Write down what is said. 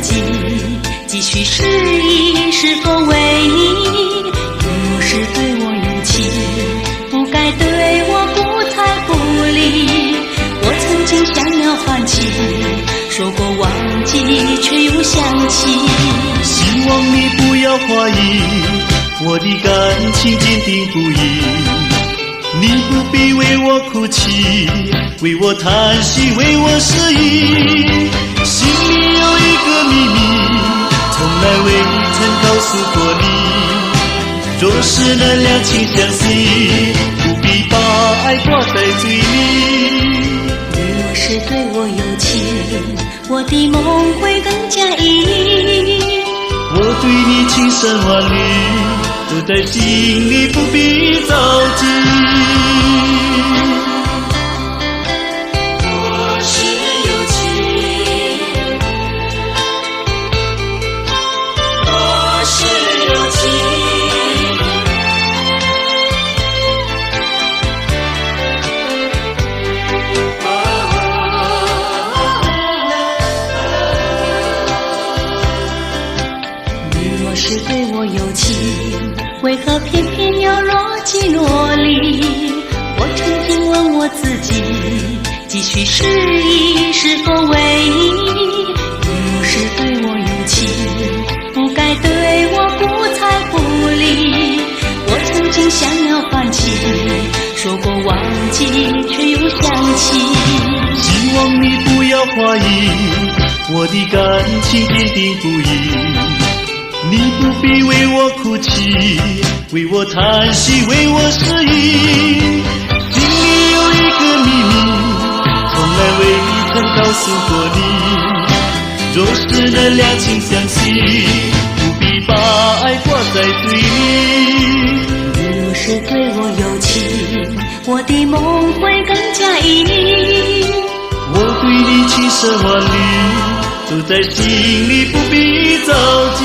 己，继续试一是否为你。若是对我有情，不该对我不睬不理。我曾经想要放弃，说过忘记，却又想起。希望你不要怀疑，我的感情坚定不移。你不必为我哭泣，为我叹息，为我失意。心里有一个秘密，从来未曾告诉过你。若是能两情相惜，不必把爱挂在嘴里。若是对我有情，我的梦会更加依依。我对你情深万缕，都在心里，不必着急。若是有情，若是有情，若是对我有情，为何偏偏要若即若离？我曾经问我自己，继续试一是否为你。若是对我有情，不该对我不睬不理。我曾经想要放弃，说过忘记，却又想起。希望你不要怀疑，我的感情坚定不移。你不必为我哭泣，为我叹息，为我失意。心里有一个秘密，从来未曾告诉过你。若是能两情相惜，不必把爱挂在嘴里。若是对我有情，我的梦会更加依依。我对你情深万缕，都在心里，不必着急。